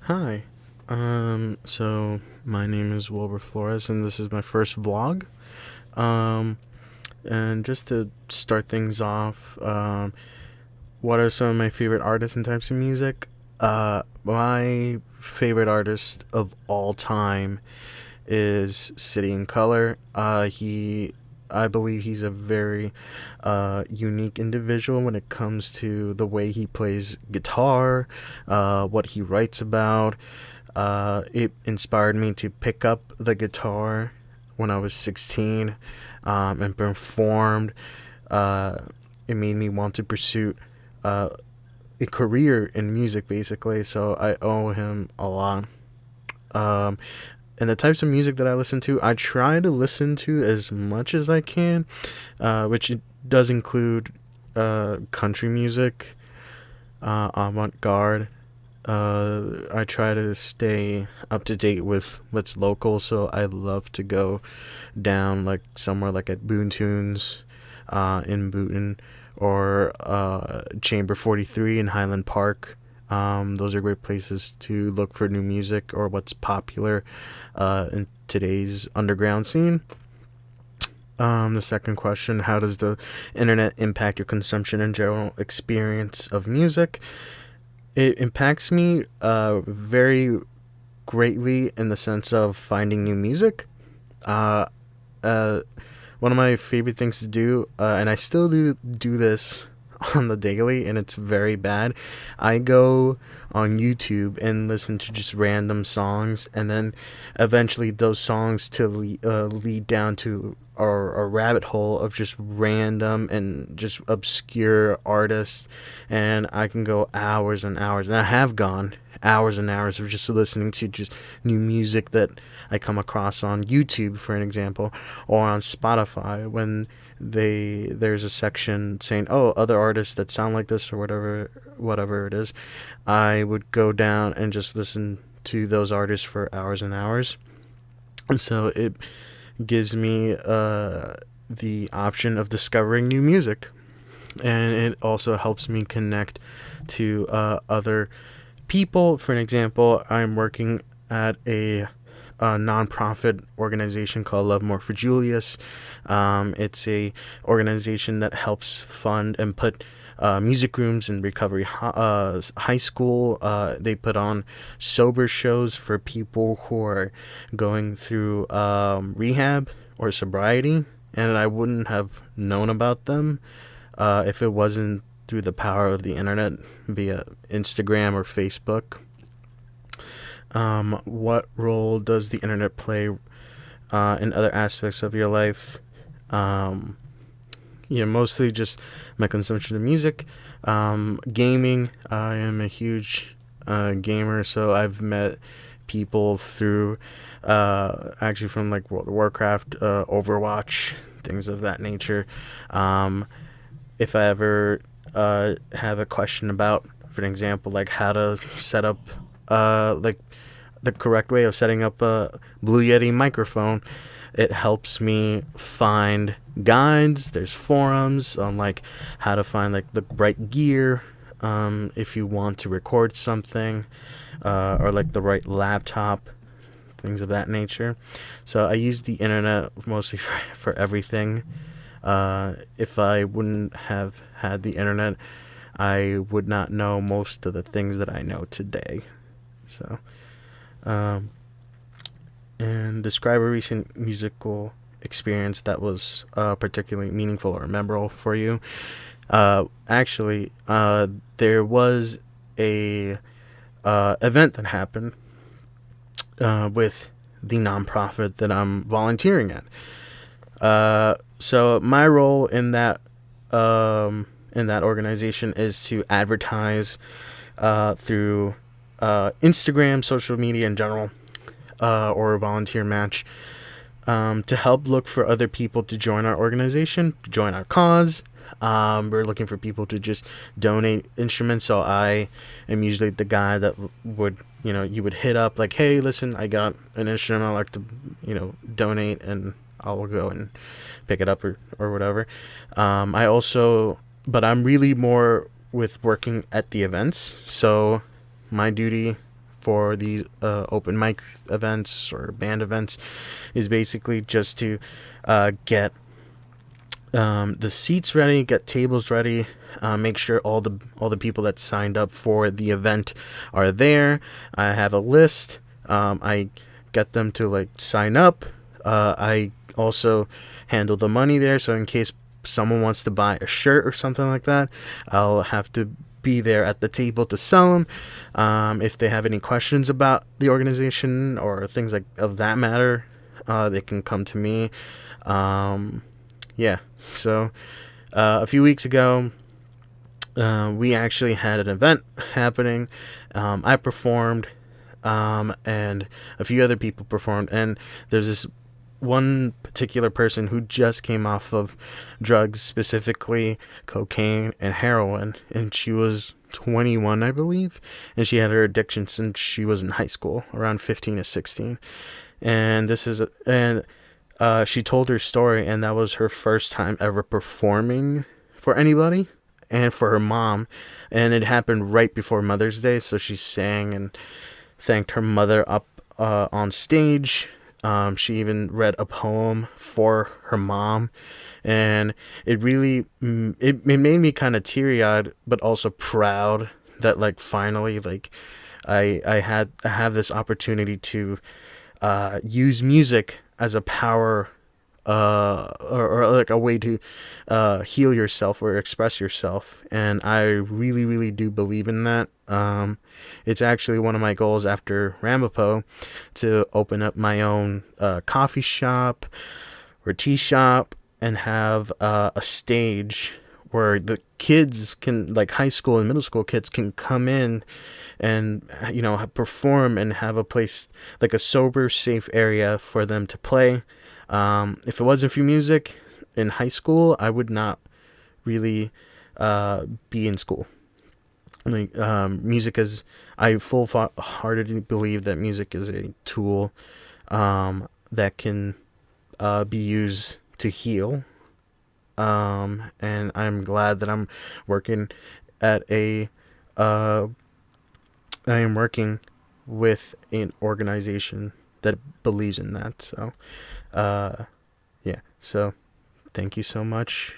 Hi. So my name is Wilbur Flores, and this is my first vlog. Um, and just to start things off, what are some of my favorite artists and types of music? My favorite artist of all time is City and Color. I believe he's a very unique individual when it comes to the way he plays guitar, what he writes about. It inspired me to pick up the guitar when I was 16 and performed. Uh, it made me want to pursue uh, a career in music, basically, so I owe him a lot. Um, and the types of music that I listen to, I try to listen to as much as I can, which it does include country music, avant garde. I try to stay up to date with what's local, so I love to go down like somewhere like at Boon Tunes in Booton or Chamber 43 in Highland Park. Those are great places to look for new music or what's popular in today's underground scene. The second question: how does the internet impact your consumption and general experience of music? It impacts me very greatly in the sense of finding new music. Uh, uh, One of my favorite things to do, and I still do this on the daily, and it's very bad. I go on YouTube and listen to just random songs, and then eventually those songs to lead down to a rabbit hole of just random and just obscure artists, and I can go hours and hours, and I have gone hours and hours of just listening to just new music that I come across on YouTube, for an example, or on Spotify when there's a section saying, oh, other artists that sound like this or whatever it is. I would go down and just listen to those artists for hours and hours. And so it gives me the option of discovering new music, and it also helps me connect to other people. For an example, I'm working at a nonprofit organization called Love More for Julius. It's a organization that helps fund and put music rooms in recovery high school. They put on sober shows for people who are going through rehab or sobriety, and I wouldn't have known about them if it wasn't through the power of the internet via Instagram or Facebook. What role does the internet play in other aspects of your life? Um, Mostly just my consumption of music. Gaming. I am a huge gamer, so I've met people through actually from like World of Warcraft, Overwatch, things of that nature. Um, if I ever have a question about, for an example, like how to set up like the correct way of setting up a Blue Yeti microphone, it helps me find guides. There's forums on like how to find like the right gear if you want to record something, or like the right laptop, things of that nature. So I use the internet mostly for everything. If I wouldn't have had the internet, I would not know most of the things that I know today. So, um, and describe a recent musical experience that was particularly meaningful or memorable for you. Actually, there was a event that happened with the nonprofit that I'm volunteering at. So my role in that organization is to advertise through Instagram, social media in general, or volunteer match, to help look for other people to join our organization, to join our cause. We're looking for people to just donate instruments. So I am usually the guy that would, you would hit up like, hey, listen, I got an instrument I'd like to, donate, and I'll go and pick it up or whatever. But I'm really more with working at the events. So my duty for these open mic events or band events is basically just to get the seats ready, get tables ready, make sure all the people that signed up for the event are there. I have a list. I get them to like sign up. I also handle the money there, so in case someone wants to buy a shirt or something like that, I'll have to be there at the table to sell them. If they have any questions about the organization or things like of that matter, they can come to me. Yeah, so a few weeks ago, we actually had an event happening. I performed, and a few other people performed, and there's this one particular person who just came off of drugs, specifically cocaine and heroin, and she was 21, I believe, and she had her addiction since she was in high school, around 15 to 16. And she told her story, and that was her first time ever performing for anybody and for her mom. And it happened right before Mother's Day, so she sang and thanked her mother up on stage. She even read a poem for her mom, and it really it made me kind of teary-eyed, but also proud that like finally like I have this opportunity to use music as a power, or like a way to heal yourself or express yourself, and I really really do believe in that. It's actually one of my goals after Ramapo to open up my own coffee shop or tea shop and have a stage where the kids can, like high school and middle school kids, can come in and perform and have a place, like a sober, safe area for them to play. If it wasn't for music in high school, I would not really be in school. Like music is, I full-heartedly believe that music is a tool that can be used to heal. And I'm glad that I'm working at I am working with an organization that believes in that. So, yeah. So, thank you so much.